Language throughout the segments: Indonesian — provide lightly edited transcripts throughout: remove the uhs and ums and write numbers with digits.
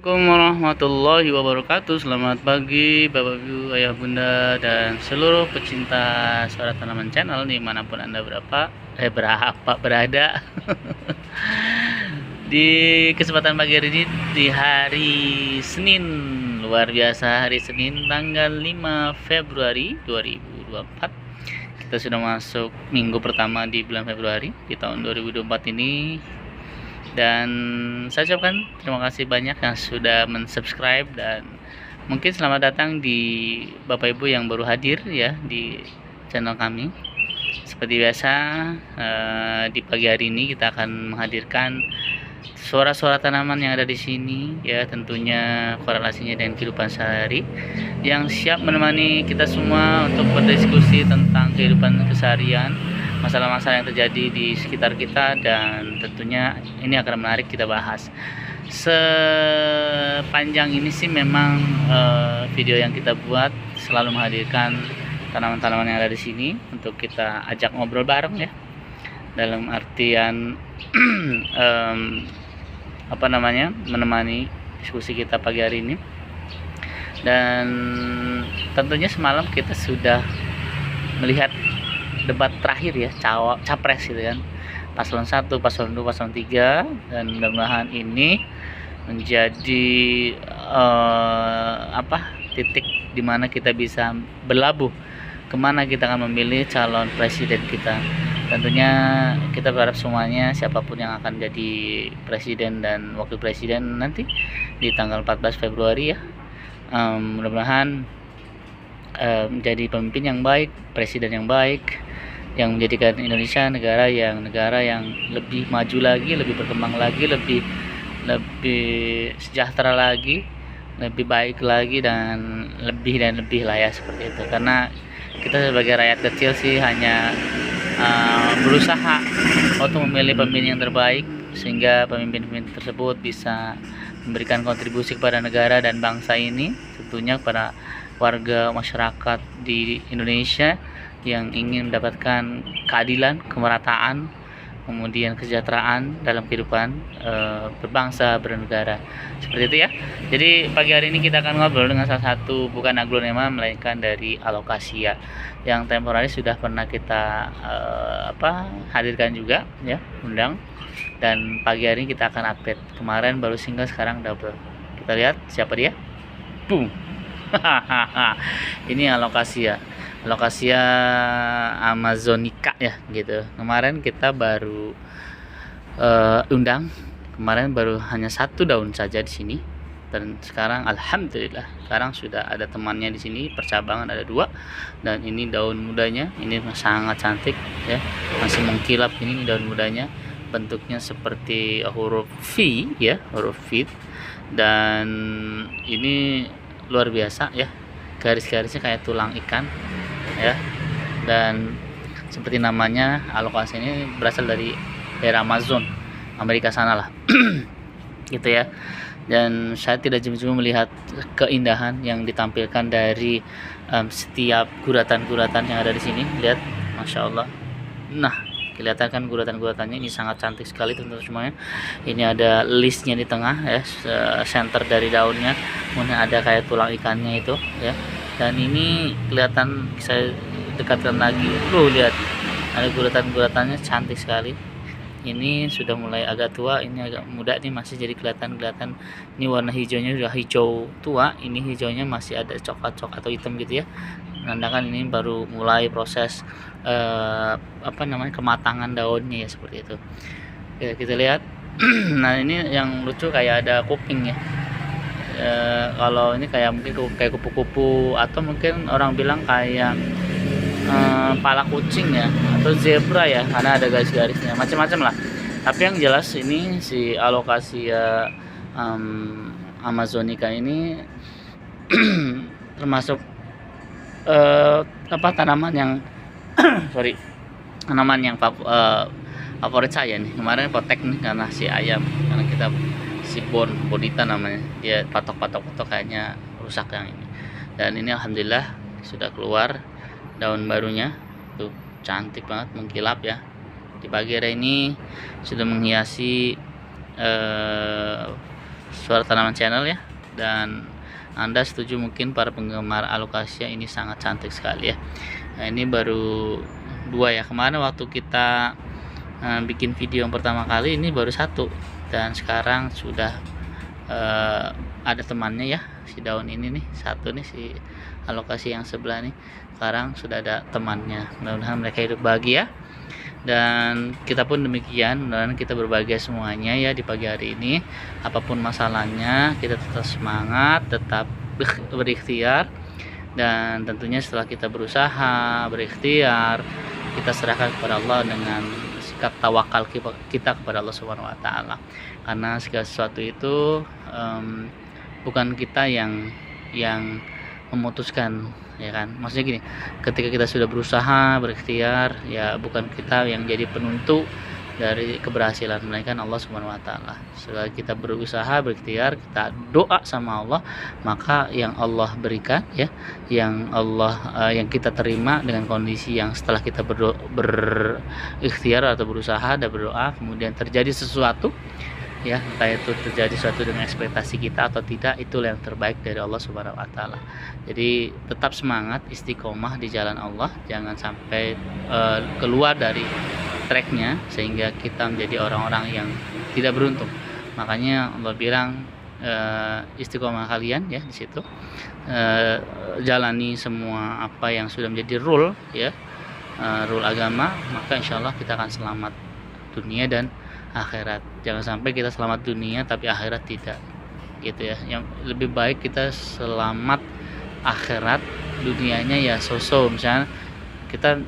Assalamualaikum warahmatullahi wabarakatuh. Selamat pagi Bapak Ibu, Ayah Bunda, dan seluruh pecinta Suara Tanaman Channel dimanapun Anda berada. Di kesempatan pagi hari ini, di hari Senin, luar biasa, hari Senin tanggal 5 Februari 2024. Kita sudah masuk minggu pertama di bulan Februari di tahun 2024 ini. Dan saya ucapkan terima kasih banyak yang sudah mensubscribe, dan mungkin selamat datang di Bapak Ibu yang baru hadir ya di channel kami. Seperti biasa, di pagi hari ini kita akan menghadirkan suara-suara tanaman yang ada di sini ya, tentunya korelasinya dengan kehidupan sehari, yang siap menemani kita semua untuk berdiskusi tentang kehidupan keseharian, masalah-masalah yang terjadi di sekitar kita, dan tentunya ini akan menarik kita bahas. Sepanjang ini sih memang video yang kita buat selalu menghadirkan tanaman-tanaman yang ada di sini untuk kita ajak ngobrol bareng ya, dalam artian menemani diskusi kita pagi hari ini. Dan tentunya semalam kita sudah melihat debat terakhir ya, capres gitu kan, paslon 1, paslon 2, paslon 3, dan mudah-mudahan ini menjadi titik dimana kita bisa berlabuh kemana kita akan memilih calon presiden kita. Tentunya kita berharap semuanya, siapapun yang akan jadi presiden dan wakil presiden nanti di tanggal 14 Februari ya, mudah-mudahan menjadi pemimpin yang baik, presiden yang baik, yang menjadikan Indonesia negara yang lebih maju lagi, lebih berkembang lagi, lebih sejahtera lagi, lebih baik lagi, dan lebih lah ya, seperti itu. Karena kita sebagai rakyat kecil sih hanya berusaha untuk memilih pemimpin yang terbaik, sehingga pemimpin tersebut bisa memberikan kontribusi kepada negara dan bangsa ini, tentunya kepada warga masyarakat di Indonesia yang ingin mendapatkan keadilan, kemerataan, kemudian kesejahteraan dalam kehidupan berbangsa, bernegara, seperti itu ya. Jadi pagi hari ini kita akan ngobrol dengan salah satu, bukan aglonema melainkan dari Alocasia, yang temporaris sudah pernah kita hadirkan juga ya, undang. Dan pagi hari ini kita akan update, kemarin baru single, sekarang double. Kita lihat siapa dia. Boom. Ini Alocasia amazonica ya gitu. Kemarin kita baru undang, kemarin baru hanya 1 daun saja di sini, dan sekarang alhamdulillah sekarang sudah ada temannya di sini, percabangan ada 2, dan ini daun mudanya, ini sangat cantik ya, masih mengkilap. Ini daun mudanya bentuknya seperti huruf V ya, huruf V, dan ini luar biasa ya, garis-garisnya kayak tulang ikan ya. Dan seperti namanya, Alocasia ini berasal dari daerah Amazon, Amerika sana lah gitu ya. Dan saya tidak jemu-jemu melihat keindahan yang ditampilkan dari setiap guratan-guratan yang ada di sini. Lihat, masya Allah. Nah, kelihatan kan guratan-guratannya ini sangat cantik sekali teman-teman semuanya. Ini ada listnya di tengah ya, center dari daunnya, kemudian ada kayak tulang ikannya itu ya. Dan ini kelihatan, saya dekatkan lagi, lihat ada guratan-guratannya cantik sekali. Ini sudah mulai agak tua, ini agak muda nih, masih jadi kelihatan. Ini warna hijaunya sudah hijau tua, ini hijaunya masih ada coklat atau hitam gitu ya, menandakan ini baru mulai proses kematangan daunnya ya, seperti itu. Oke, kita lihat. Nah, ini yang lucu, kayak ada kuping ya. Kalau ini kayak mungkin kayak kupu-kupu, atau mungkin orang bilang kayak pala kucing ya, atau zebra ya, karena ada garis-garisnya, macam-macam lah. Tapi yang jelas ini si Alocasia amazonica ini termasuk tanaman yang tanaman yang favorit saya nih. Kemarin potek nih karena si ayam, karena kita si bonita namanya, dia patok kayaknya rusak yang ini. Dan ini alhamdulillah sudah keluar daun barunya tuh, cantik banget, mengkilap ya. Di pagi hari ini sudah menghiasi Suara Tanaman Channel ya. Dan Anda setuju mungkin para penggemar alokasia ini sangat cantik sekali ya. Nah, ini baru 2 ya. Kemarin waktu kita bikin video yang pertama kali ini baru 1, dan sekarang sudah ada temannya ya, si daun ini nih, 1 nih, si alokasi yang sebelah nih, sekarang sudah ada temannya. Mudah-mudahan mereka hidup bahagia, dan kita pun demikian. Mudah-mudahan kita berbahagia semuanya ya di pagi hari ini. Apapun masalahnya, kita tetap semangat, tetap berikhtiar, dan tentunya setelah kita berusaha, berikhtiar, kita serahkan kepada Allah dengan sikap tawakal kita kepada Allah Subhanahu wa taala. Karena segala sesuatu itu bukan kita yang memutuskan, ya kan. Maksudnya gini, ketika kita sudah berusaha, berikhtiar, ya bukan kita yang jadi penentu dari keberhasilan, melainkan Allah Subhanahu wa taala. Setelah kita berusaha, berikhtiar, kita doa sama Allah, maka yang Allah berikan ya, yang yang kita terima dengan kondisi yang setelah kita berikhtiar atau berusaha dan berdoa, kemudian terjadi sesuatu ya, entah itu terjadi sesuatu dengan ekspektasi kita atau tidak, itulah yang terbaik dari Allah Subhanahu wa taala. Jadi tetap semangat, istiqomah di jalan Allah, jangan sampai keluar dari tracknya sehingga kita menjadi orang-orang yang tidak beruntung. Makanya Allah bilang istiqomah kalian ya di situ, jalani semua apa yang sudah menjadi rule ya, rule agama, maka insya Allah kita akan selamat dunia dan akhirat. Jangan sampai kita selamat dunia tapi akhirat tidak, gitu ya. Yang lebih baik kita selamat akhirat, dunianya ya so-so. Misalnya kita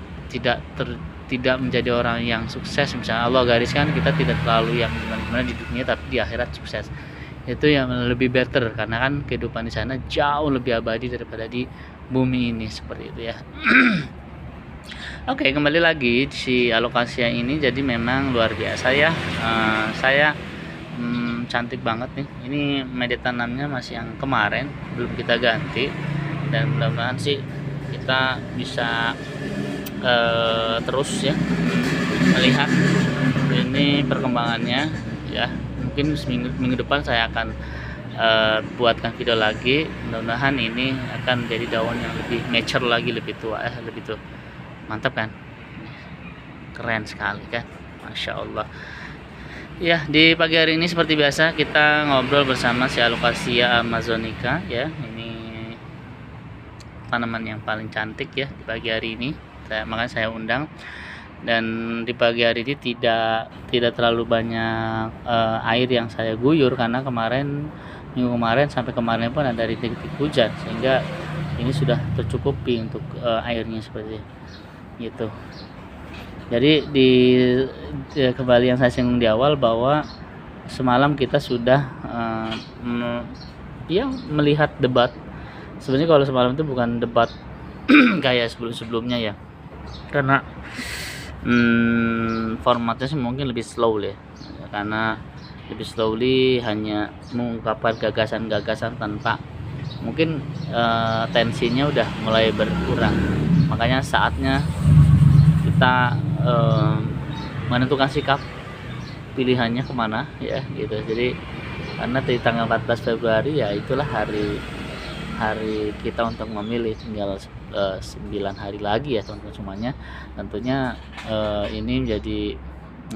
tidak menjadi orang yang sukses, misalnya Allah gariskan kita tidak terlalu yang gimana di dunia tapi di akhirat sukses. Itu yang lebih better, karena kan kehidupan di sana jauh lebih abadi daripada di bumi ini, seperti itu ya. Oke, kembali lagi si alokasia ini, jadi memang luar biasa ya. Saya cantik banget nih. Ini media tanamnya masih yang kemarin, belum kita ganti, dan mudah-mudahan sih kita bisa terus ya melihat ini perkembangannya ya. Mungkin minggu depan saya akan buatkan video lagi. Mudah-mudahan ini akan menjadi daun yang lebih mature lagi, lebih tua lebih tua. Mantap kan, keren sekali kan, Masya Allah ya. Di pagi hari ini seperti biasa kita ngobrol bersama si Alokasia amazonica ya. Ini tanaman yang paling cantik ya di pagi hari ini, makanya saya undang. Dan di pagi hari ini tidak terlalu banyak air yang saya guyur, karena minggu kemarin sampai kemarin pun ada rintik-rintik hujan, sehingga ini sudah tercukupi untuk airnya seperti gitu. Jadi kembali yang saya singgung di awal, bahwa semalam kita sudah melihat debat. Sebenarnya kalau semalam itu bukan debat kayak sebelumnya ya, karena formatnya sih mungkin lebih slow ya, karena lebih slowly, hanya mengungkapkan gagasan-gagasan tanpa mungkin tensinya udah mulai berkurang. Makanya saatnya kita menentukan sikap pilihannya kemana ya gitu. Jadi karena di tanggal 14 Februari ya itulah hari kita untuk memilih, tinggal 9 hari lagi ya teman-teman semuanya. Tentunya ini menjadi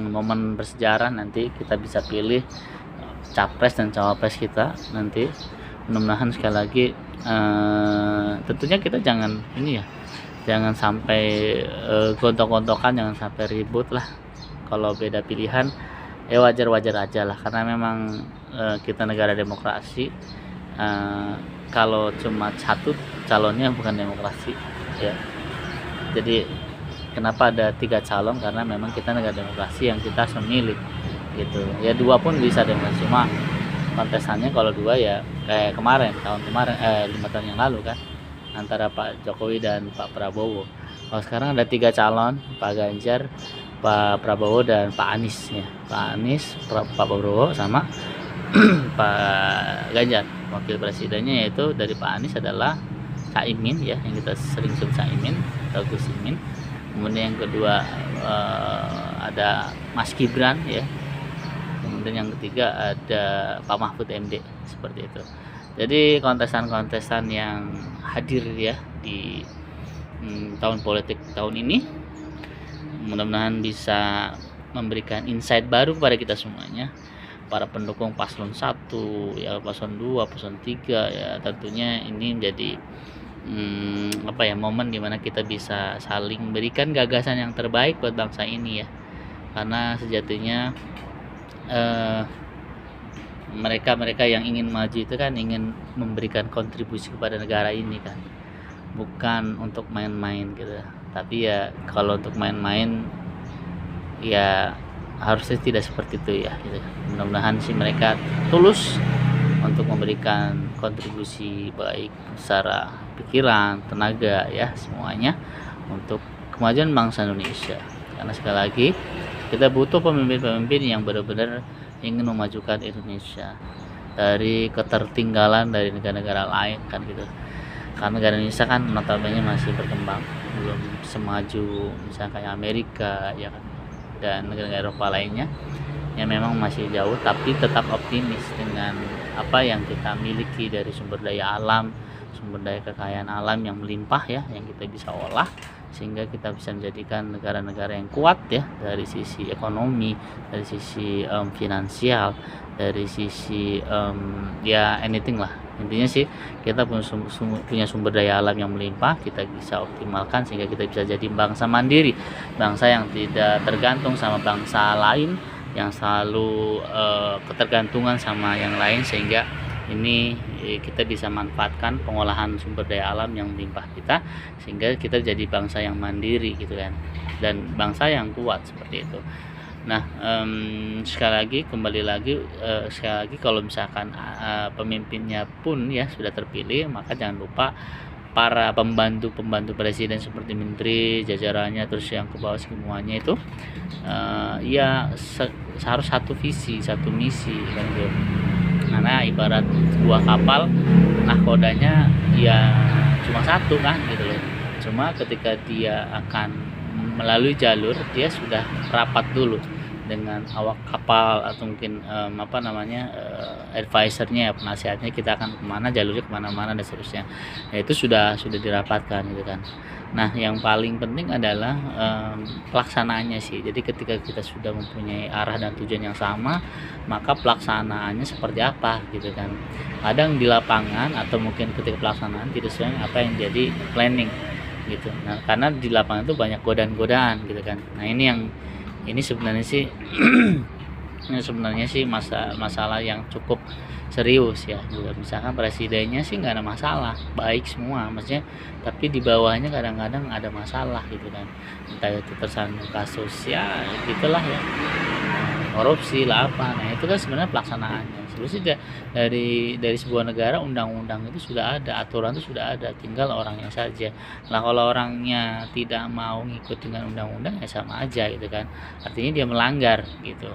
momen bersejarah, nanti kita bisa pilih capres dan cawapres kita nanti. Mudah-mudahan sekali lagi tentunya kita jangan sampai gontok-gontokan, jangan sampai ribut lah. Kalau beda pilihan ya wajar-wajar aja lah, karena memang kita negara demokrasi. Kalau cuma satu calonnya bukan demokrasi ya. Jadi kenapa ada 3 calon, karena memang kita negara demokrasi yang kita memilih gitu ya. 2 pun bisa demokrasi, cuma kontestannya kalau 2 ya kayak tahun kemarin 5 tahun yang lalu kan, antara Pak Jokowi dan Pak Prabowo. Kalau sekarang ada 3 calon, Pak Ganjar, Pak Prabowo, dan Pak Anies ya. Pak Anies, Pak Prabowo sama Pak Ganjar. Wakil presidennya yaitu dari Pak Anies adalah Caimin ya, yang kita sering sebut Caimin atau Gus Imin. Kemudian yang kedua ada Mas Gibran ya. kemudian yang ketiga ada Pak Mahfud MD, seperti itu. Jadi kontestan-kontestan yang hadir ya di tahun politik tahun ini mudah-mudahan bisa memberikan insight baru kepada kita semuanya, para pendukung paslon 1 ya, paslon 2, paslon 3 ya. Tentunya ini menjadi momen dimana kita bisa saling berikan gagasan yang terbaik buat bangsa ini ya, karena sejatinya mereka yang ingin maju itu kan ingin memberikan kontribusi kepada negara ini kan, bukan untuk main-main gitu. Tapi ya kalau untuk main-main ya harusnya tidak seperti itu ya gitu. Mudah-mudahan sih mereka tulus untuk memberikan kontribusi baik secara pikiran, tenaga ya, semuanya untuk kemajuan bangsa Indonesia. Karena sekali lagi kita butuh pemimpin-pemimpin yang benar-benar ingin memajukan Indonesia dari ketertinggalan dari negara-negara lain kan gitu. Karena negara Indonesia kan notabene masih berkembang, belum semaju misalnya kayak Amerika ya kan, dan negara-negara Eropa lainnya yang memang masih jauh, tapi tetap optimis dengan apa yang kita miliki dari sumber daya alam, sumber daya kekayaan alam yang melimpah ya, yang kita bisa olah sehingga kita bisa menjadikan negara-negara yang kuat ya, dari sisi ekonomi, dari sisi finansial, dari sisi ya anything lah. Intinya sih kita punya sumber daya alam yang melimpah, kita bisa optimalkan sehingga kita bisa jadi bangsa mandiri, bangsa yang tidak tergantung sama bangsa lain, yang selalu ketergantungan sama yang lain, sehingga ini kita bisa manfaatkan pengolahan sumber daya alam yang melimpah kita sehingga kita jadi bangsa yang mandiri gitu kan, dan bangsa yang kuat seperti itu. Nah, sekali lagi kalau misalkan pemimpinnya pun ya sudah terpilih, maka jangan lupa para pembantu presiden seperti menteri, jajarannya, terus yang ke bawah semuanya itu harus satu visi, satu misi kan gitu. Karena ibarat sebuah kapal, nahkodanya ya cuma satu kan gitu loh. Cuma ketika dia akan melalui jalur, dia sudah rapat dulu dengan awak kapal atau mungkin advisernya, penasihatnya, kita akan kemana, jalurnya kemana-mana dan seterusnya. Nah, itu sudah dirapatkan gitu kan. Nah, yang paling penting adalah pelaksanaannya sih. Jadi ketika kita sudah mempunyai arah dan tujuan yang sama, maka pelaksanaannya seperti apa gitu kan. Kadang di lapangan atau mungkin ketika pelaksanaan tidak sesuai apa yang jadi planning gitu. Nah, karena di lapangan itu banyak godaan-godaan gitu kan. Nah, ini sebenarnya sih masalah yang cukup serius ya. Misalkan presidennya sih nggak ada masalah, baik semua maksudnya, tapi di bawahnya kadang-kadang ada masalah gitu kan, entah itu tersandung kasus ya gitulah ya, korupsi lah apa. Nah, itu kan sebenarnya pelaksanaannya sebenarnya dari sebuah negara, undang-undang itu sudah ada, aturan itu sudah ada, tinggal orangnya saja. Nah, kalau orangnya tidak mau ngikut dengan undang-undang ya sama aja gitu kan, artinya dia melanggar gitu.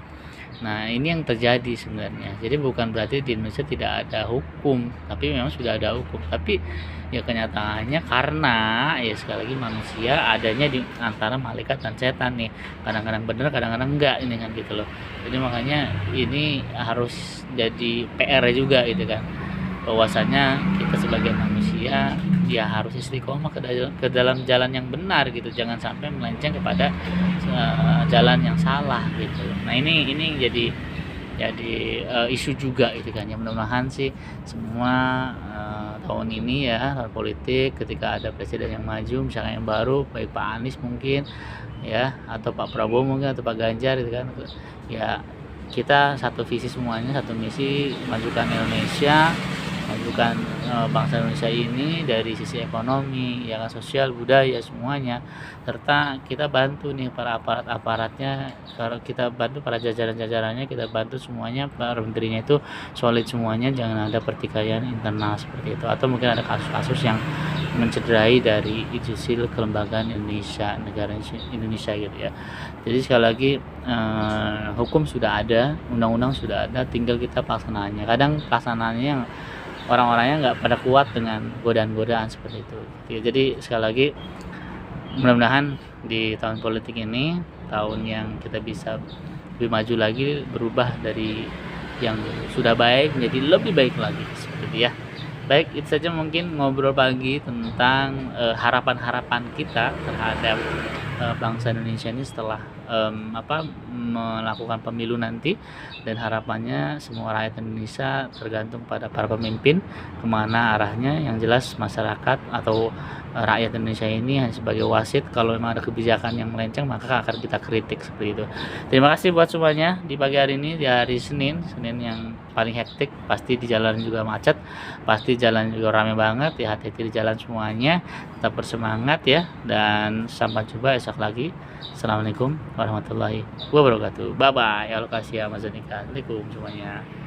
Nah, ini yang terjadi sebenarnya. Jadi bukan berarti di Indonesia tidak ada hukum, tapi memang sudah ada hukum. Tapi ya kenyataannya karena ya sekali lagi manusia adanya di antara malaikat dan setan nih. Kadang-kadang benar, kadang-kadang enggak ini kan gitu loh. Jadi makanya ini harus jadi PR juga gitu kan. Bahwasanya kita sebagai manusia dia harus istiqomah ke dalam jalan yang benar gitu, jangan sampai melenceng kepada jalan yang salah gitu. Nah, ini jadi isu juga gitu kan. Ya mudah-mudahan sih semua tahun ini ya, tahun politik, ketika ada presiden yang maju misalnya yang baru, baik Pak Anies mungkin ya, atau Pak Prabowo mungkin, atau Pak Ganjar gitu kan, ya kita satu visi semuanya, satu misi, majukan Indonesia, majukan bangsa Indonesia ini dari sisi ekonomi ya kan, sosial, budaya, semuanya. Serta kita bantu nih para aparatnya, kita bantu para jajaran-jajarannya, kita bantu semuanya, para menterinya itu solid semuanya, jangan ada pertikaian internal seperti itu, atau mungkin ada kasus-kasus yang mencederai dari institusi kelembagaan Indonesia, negara Indonesia gitu ya. Jadi sekali lagi hukum sudah ada, undang-undang sudah ada, tinggal kita pelaksanaannya. Kadang pelaksanaannya yang orang-orangnya nggak pada kuat dengan godaan-godaan seperti itu. Jadi sekali lagi mudah-mudahan di tahun politik ini, tahun yang kita bisa lebih maju lagi, berubah dari yang sudah baik menjadi lebih baik lagi, seperti itu ya. Baik, itu saja mungkin ngobrol pagi tentang harapan-harapan kita terhadap bangsa Indonesia ini setelah melakukan pemilu nanti, dan harapannya semua rakyat Indonesia tergantung pada para pemimpin kemana arahnya. Yang jelas masyarakat atau rakyat Indonesia ini hanya sebagai wasit. Kalau memang ada kebijakan yang melenceng maka akan kita kritik, seperti itu. Terima kasih buat semuanya di pagi hari ini, di hari Senin yang paling hektik. Pasti di jalan juga macet, pasti jalan juga ramai banget ya. Hati-hati di jalan semuanya, tetap bersemangat ya, dan sampai jumpa esok lagi. Assalamualaikum warahmatullahi wabarakatuh. Bye bye. Alokasi Amazonika. Assalamualaikum semuanya.